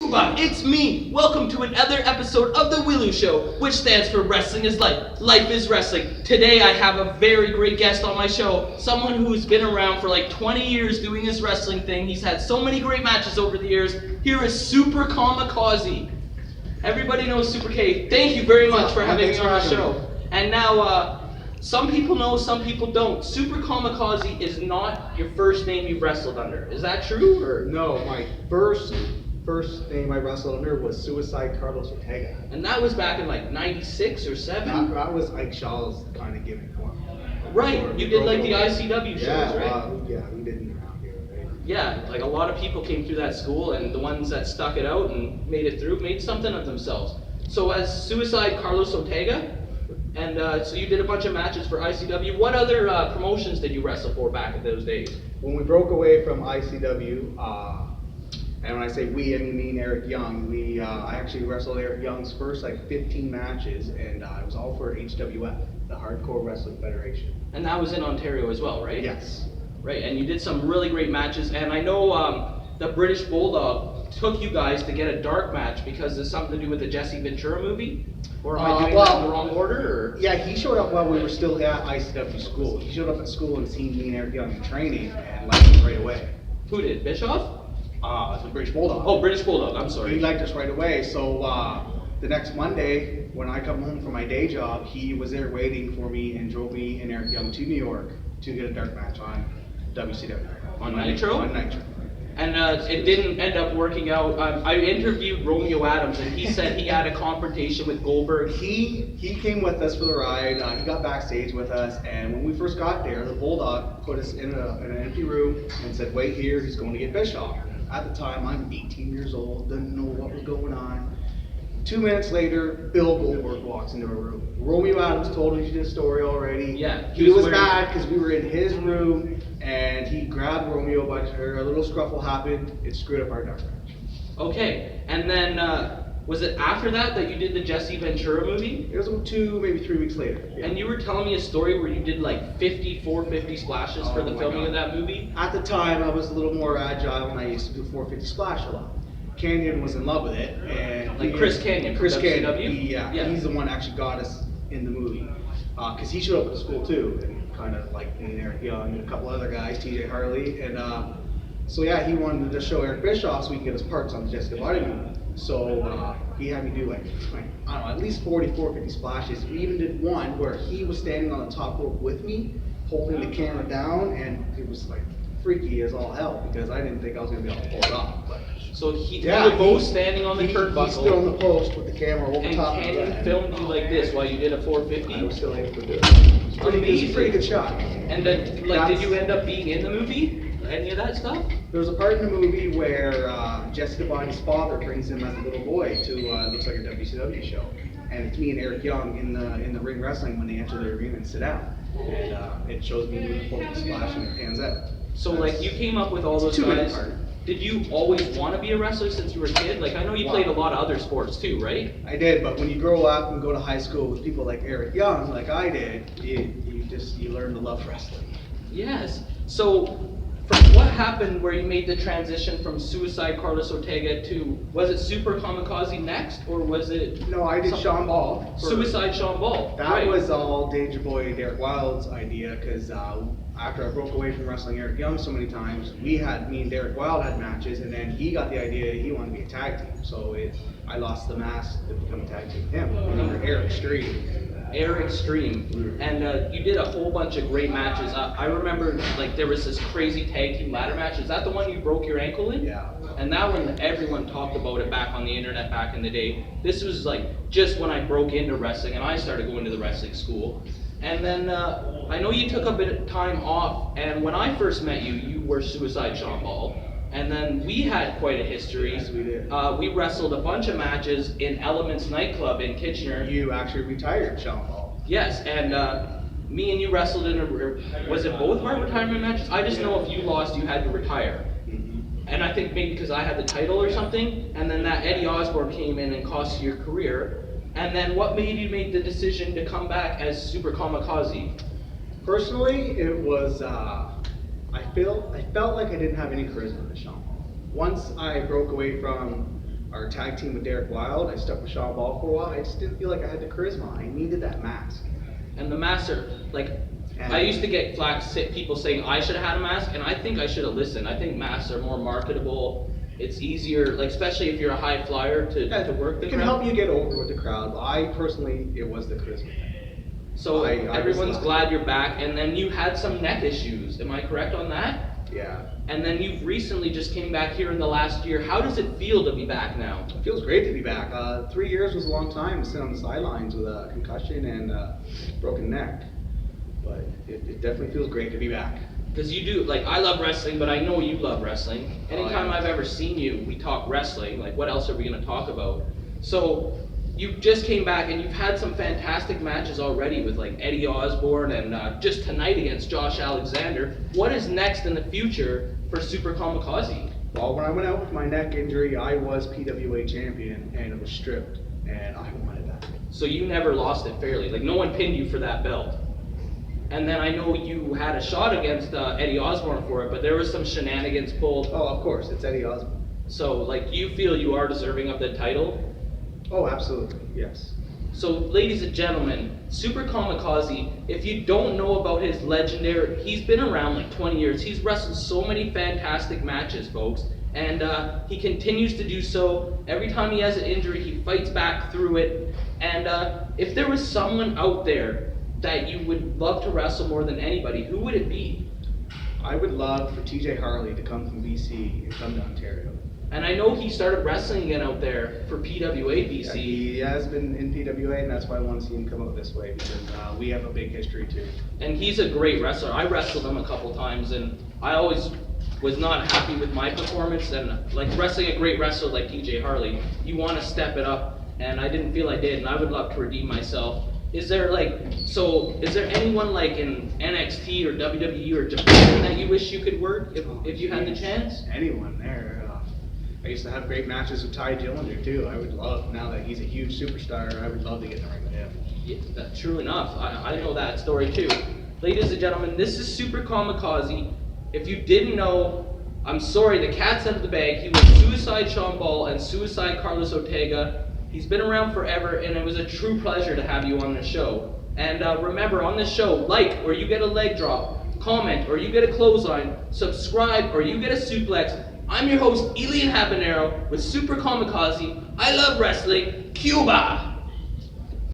It's me! Welcome to another episode of The W.I.L.L.I.W Show, which stands for Wrestling is Life. Life is Wrestling. Today I have a very great guest on my show, someone who's been around for like 20 years doing this wrestling thing. He's had so many great matches over the years. Here is Super Kamikaze. Everybody knows Super K. Thank you very much for having me on the show. And now, some people know, some people don't. Super Kamikaze is not your first name you've wrestled under. Is that true? Or? No, my first name I wrestled under was Suicide Carlos Ortega. And that was back in like 96 or 7? That was Ike Shaw's kind of gimmick one. Right, you did like the ICW shows, right? Yeah, we did it around here, right? Yeah, like a lot of people came through that school, and the ones that stuck it out and made it through made something of themselves. So as Suicide Carlos Ortega, and so you did a bunch of matches for ICW. What other promotions did you wrestle for back in those days? When we broke away from ICW, and when I say we, I mean Eric Young. I actually wrestled Eric Young's first like 15 matches, and it was all for HWF, the Hardcore Wrestling Federation. And that was in Ontario as well, right? Yes. Right, and you did some really great matches, and I know the British Bulldog took you guys to get a dark match because there's something to do with the Jesse Ventura movie? Or am I doing that in the wrong order? Or? Yeah, he showed up while we were still at ICW school. He showed up at school and seen me and Eric Young in training and liked us right away. Who did? Bischoff? The British Bulldog. Oh, British Bulldog, I'm sorry. He liked us right away, so the next Monday, when I come home from my day job, he was there waiting for me and drove me and Eric Young to New York to get a dark match on WCW. On Nitro? On Nitro. And it didn't end up working out. I interviewed Romeo Adams, and he said he had a confrontation with Goldberg. He came with us for the ride. He got backstage with us, and when we first got there, the Bulldog put us in an empty room and said, "Wait here. He's going to get Bischoff." At the time, I'm 18 years old, didn't know what was going on. 2 minutes later, Bill Goldberg walks into a room. Romeo Adams told his story already. Yeah, he was mad because we were in his room, and he grabbed Romeo by his hair. A little scruffle happened. It screwed up our dark match. Okay, and then was it after that you did the Jesse Ventura movie? It was 2, maybe 3 weeks later. Yeah. And you were telling me a story where you did like 450 splashes for the filming of that movie? At the time, I was a little more agile, and I used to do 450 splash a lot. Canyon was in love with it, and like Chris Canyon, Chris Canyon, yeah, he's the one that actually got us in the movie, because he showed up at school too, and kind of like me and Eric Young and a couple other guys, TJ Harley, and so yeah, he wanted to show Eric Bischoff so we can get his parts on the Jessica W.I.L.L.I.W movie. So he had me do like I don't know, at least 450 splashes. We even did one where he was standing on the top rope with me, holding the camera down, and it was like freaky as all hell because I didn't think I was gonna be able to pull it off. But so you were both standing on the turnbuckle. He stood on the post with the camera over top of it. And Canyon filmed you like this while you did a 450? I was still able to do it. It was a pretty good shot. And then, like, did you end up being in the movie? Any of that stuff? There was a part in the movie where Jesse Devon's father brings him as a little boy to looks like a WCW show, and it's me and Eric Young in the ring wrestling when they enter the arena and sit down, and it shows me doing the 450 splash and it pans out. So like you came up with all those guys. Did you always want to be a wrestler since you were a kid? Like I know you played a lot of other sports too, right? I did, but when you grow up and go to high school with people like Eric Young, like I did, you learn to love wrestling. Yes. So what happened where you made the transition from Suicide Carlos Ortega to, was it Super Kamikaze next, or was it? No, I did Sean Ball. Suicide Sean Ball. That was all Danger Boy Derek Wild's idea, because after I broke away from wrestling Eric Young so many times, me and Derek Wild had matches, and then he got the idea he wanted to be a tag team. So I lost the mask to become a tag team with him. Remember Eric Stream. Eric Stream, and you did a whole bunch of great matches. I remember like there was this crazy tag team ladder match. Is that the one you broke your ankle in? Yeah. And that one, everyone talked about it back on the internet back in the day. This was like just when I broke into wrestling and I started going to the wrestling school. And then I know you took a bit of time off, and when I first met you, you were Suicide Sean Ball. And then we had quite a history. Yes, we did. We wrestled a bunch of matches in Elements nightclub in Kitchener. You actually retired Sean Ball. Yes, and me and you wrestled in was it both of our retirement matches? I just know if you lost, you had to retire. Mm-hmm. And I think maybe because I had the title or something, and then that Eddie Osborne came in and cost you your career. And then what made you make the decision to come back as Super Kamikaze? Personally, it was I felt like I didn't have any charisma to Sean. Once I broke away from our tag team with W.I.L.L.I.W. I stuck with Sean Ball for a while. I just didn't feel like I had the charisma. I needed that mask. And the masks are, like, And I used to get flack people saying I should have had a mask, and I think I should have listened. I think masks are more marketable. It's easier, like especially if you're a high flyer to work the It can crowd. help you get over with the crowd. But I personally, it was the charisma thing. So I everyone's was glad you're back, and then you had some neck issues. Am I correct on that? Yeah. And then you've recently just came back here in the last year. How does it feel to be back now? It feels great to be back. 3 years was a long time to sit on the sidelines with a concussion and broken neck. But it definitely feels great to be back. Because you do, like, I love wrestling, but I know you love wrestling. Anytime I've ever seen you, we talk wrestling. Like, what else are we going to talk about? So, you just came back, and you've had some fantastic matches already with, like, Eddie Osborne and just tonight against Josh Alexander. What is next in the future for Super Kamikaze? Well, when I went out with my neck injury, I was PWA champion, and it was stripped, and I wanted that. So you never lost it fairly. Like, no one pinned you for that belt. And then I know you had a shot against Eddie Osborne for it, but there was some shenanigans pulled. Oh, of course, it's Eddie Osborne. So, like, you feel you are deserving of the title? Oh, absolutely, yes. So, ladies and gentlemen, Super Kamikaze, if you don't know about his legendary, he's been around like 20 years. He's wrestled so many fantastic matches, folks. And he continues to do so. Every time he has an injury, he fights back through it. And if there was someone out there that you would love to wrestle more than anybody, who would it be? I would love for TJ Harley to come from BC and come to Ontario. And I know he started wrestling again out there for PWA BC. Yeah, he has been in PWA, and that's why I want to see him come out this way, because we have a big history too. And he's a great wrestler. I wrestled him a couple times, and I always was not happy with my performance. And like wrestling a great wrestler like TJ Harley, you want to step it up, and I didn't feel I did, and I would love to redeem myself. Is there anyone like in NXT or WWE or Japan that you wish you could work if you had the chance? Anyone there. I used to have great matches with Ty Dillinger too. I would love, now that he's a huge superstar, I would love to get in the ring with him. Yeah, true enough. I know that story too. Ladies and gentlemen, this is Super Kamikaze. If you didn't know, I'm sorry, the cat's out of the bag. He was Suicide Sean Ball and Suicide Carlos Ortega. He's been around forever, and it was a true pleasure to have you on the show. And remember, on this show, like or you get a leg drop, comment or you get a clothesline, subscribe or you get a suplex. I'm your host, Elian Habanero, with Super Kamikaze. I love wrestling. Cuba!